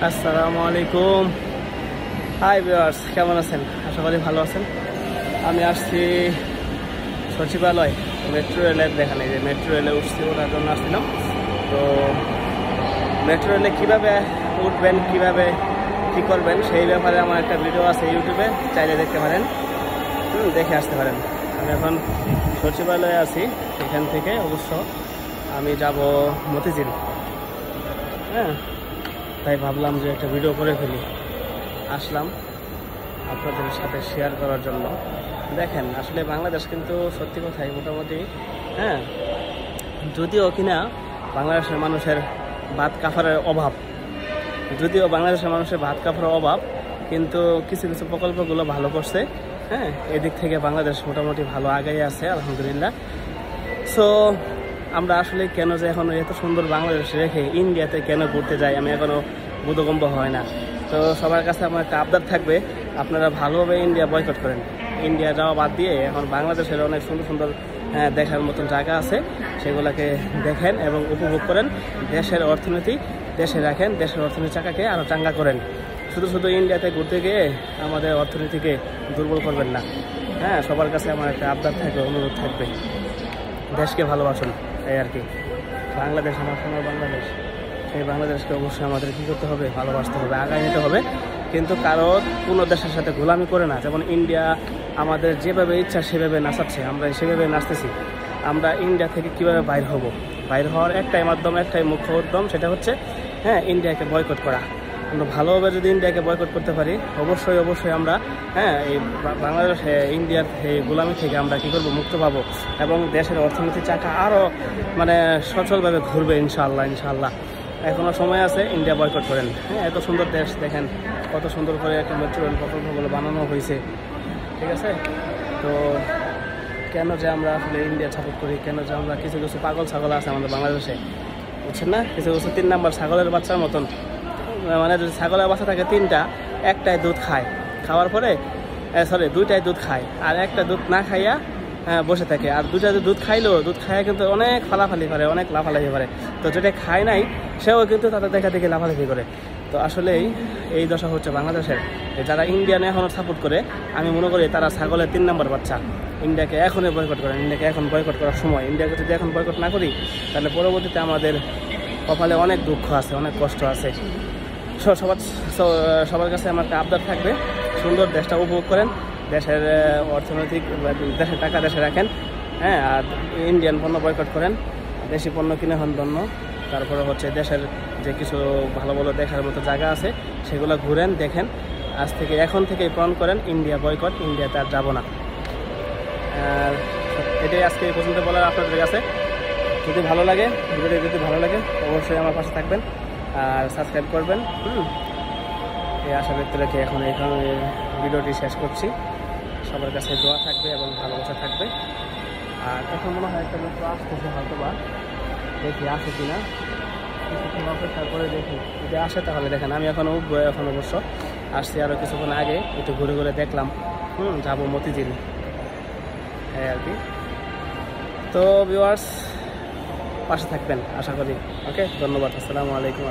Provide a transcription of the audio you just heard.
আসসালামু আলাইকুম। Hi viewers, কেমন আছেন? আশা করি ভালো আছেন। আমি আসছি সচিবালয় মেট্রো রেলের দেখানে, যে মেট্রো রেলে উঠছি, ওটার জন্য আসছিলাম। তো মেট্রো রেলে কীভাবে উঠবেন, কীভাবে কী করবেন, সেই ব্যাপারে আমার একটা ভিডিও আছে ইউটিউবে, চাইলে দেখতে পারেন, দেখে আসতে পারেন। আমি এখন সচিবালয়ে আছি, এখান থেকে অবশ্য আমি যাব মতিঝিল। হ্যাঁ, তাই ভাবলাম যে একটা ভিডিও করে ফেলি, আসলাম আপনাদের সাথে শেয়ার করার জন্য। দেখেন, আসলে বাংলাদেশ কিন্তু সত্যি কথাই মোটামুটি, হ্যাঁ, যদিও কিনা বাংলাদেশের মানুষের ভাত কাপড়ের অভাব, কিন্তু কিছু কিছু প্রকল্পগুলো ভালো করছে। হ্যাঁ, এদিক থেকে বাংলাদেশ মোটামুটি ভালো আগাই আছে, আলহামদুলিল্লাহ। সো আমরা আসলে কেন যে এখন এত সুন্দর বাংলাদেশ রেখে ইন্ডিয়াতে কেন ঘুরতে যাই, আমি এখনও বোধগম্য হয় না। তো সবার কাছে আমার একটা আবদার থাকবে, আপনারা ভালোভাবে ইন্ডিয়া বয়কট করেন। ইন্ডিয়া যাওয়া বাদ দিয়ে এখন বাংলাদেশের অনেক সুন্দর সুন্দর দেখার মতন জায়গা আছে, সেগুলোকে দেখেন এবং উপভোগ করেন। দেশের অর্থনীতি দেশে রাখেন, দেশের অর্থনীতি চাকাকে আরও চাঙ্গা করেন। শুধু শুধু ইন্ডিয়াতে ঘুরতে গিয়ে আমাদের অর্থনীতিকে দুর্বল করবেন না। হ্যাঁ, সবার কাছে আমার একটা আবদার থাকবে, অনুরোধ থাকবে, দেশকে ভালোবাসুন। এই আর কি, বাংলাদেশ আমার সোনার বাংলাদেশ, সেই বাংলাদেশকে অবশ্যই আমাদের কী করতে হবে, ভালোবাসতে হবে, আগায় নিতে হবে। কিন্তু কারো কোনো দেশের সাথে গোলামি করে না। যেমন ইন্ডিয়া আমাদের যেভাবে ইচ্ছা সেভাবে নাচাচ্ছে, আমরা সেভাবে নাচতেছি। আমরা ইন্ডিয়া থেকে কীভাবে বাইর হওয়ার একটাই মাধ্যম, একটাই মুখ্য উদ্যম, সেটা হচ্ছে ইন্ডিয়াকে বয়কট করা। আমরা ভালোভাবে যদি ইন্ডিয়াকে বয়কট করতে পারি, অবশ্যই আমরা এই বাংলাদেশ ইন্ডিয়ার এই গোলামি থেকে আমরা কী করবো, মুক্ত পাবো এবং দেশের অর্থনীতি চাকা আরও সচলভাবে ঘুরবে ইনশাআল্লাহ। এখনও সময় আছে, ইন্ডিয়া বয়কট করেন। এত সুন্দর দেশ, দেখেন কত সুন্দর করে একটা মেট্রো রেল প্রকল্পগুলো বানানো হয়েছে, ঠিক আছে? তো কেন যে আমরা আসলে ইন্ডিয়া সাপোর্ট করি, কেন যে আমরা কিছু পাগল ছাগল আছে আমাদের বাংলাদেশে, বুঝছেন না? কিছু 3 নাম্বার ছাগলের বাচ্চার মতন, যদি ছাগলের বাচ্চা থাকে 3টা, একটাই দুধ খায়, খাওয়ার পরে দুইটাই দুধ খায়, আর একটা দুধ না খাইয়া বসে থাকে। আর দুধ খাইয়া কিন্তু অনেক ফালাফালি করে, অনেক লাফালাফি করে। তো যেটা খায় নাই সেও কিন্তু তাদের দেখা দেখে লাফালাফি করে। তো আসলেই এই দশা হচ্ছে বাংলাদেশের। যারা ইন্ডিয়ানে এখনও সাপোর্ট করে, আমি মনে করি তারা ছাগলের 3 নাম্বার বাচ্চা। ইন্ডিয়াকে এখনই বয়কট করেন, ইন্ডিয়াকে এখন বয়কট করার সময়। ইন্ডিয়াকে যদি এখন বয়কট না করি, তাহলে পরবর্তীতে আমাদের কপালে অনেক দুঃখ আছে, অনেক কষ্ট আছে। সবার কাছে আমার একটা আবদার থাকবে, সুন্দর দেশটা উপভোগ করেন, দেশের অর্থনৈতিক দেশের টাকা দেশে রাখেন। আর ইন্ডিয়ান পণ্য বয়কট করেন, দেশি পণ্য কিনে হন ধন্য। তারপরে হচ্ছে দেশের যে কিছু ভালো ভালো দেখার মতো জায়গা আছে, সেগুলো ঘুরেন, দেখেন। এখন থেকেই প্রণ করেন ইন্ডিয়া বয়কট, ইন্ডিয়াতে আর যাবো না। আর এটাই আজকে এই পর্যন্ত বলার আপনাদের কাছে। যদি ভালো লাগে, ভিডিওটি যদি ভালো লাগে, অবশ্যই আমার পাশে থাকবেন আর সাবস্ক্রাইব করবেন। এই আশা ব্যক্ত রেখে এখন এখানে ভিডিওটি শেষ করছি। সবার কাছে দোয়া থাকবে এবং ভালোবাসা থাকবে। আর এখন মনে হয় একটা মেট্রো আসতেছে, হয়তো বা দেখি আসে কিনা, কিছুক্ষণ অপেক্ষা করে দেখি। যদি আসে তাহলে দেখেন, আমি এখন উঠবো। এখন অবশ্য আসছি আরও কিছুক্ষণ আগে, একটু ঘুরে ঘুরে দেখলাম। যাবো মতিঝিল, আর কি। তো ভিউয়ার্স, পাশে থাকবেন আশা করি। ওকে, ধন্যবাদ। আসসালামু আলাইকুম।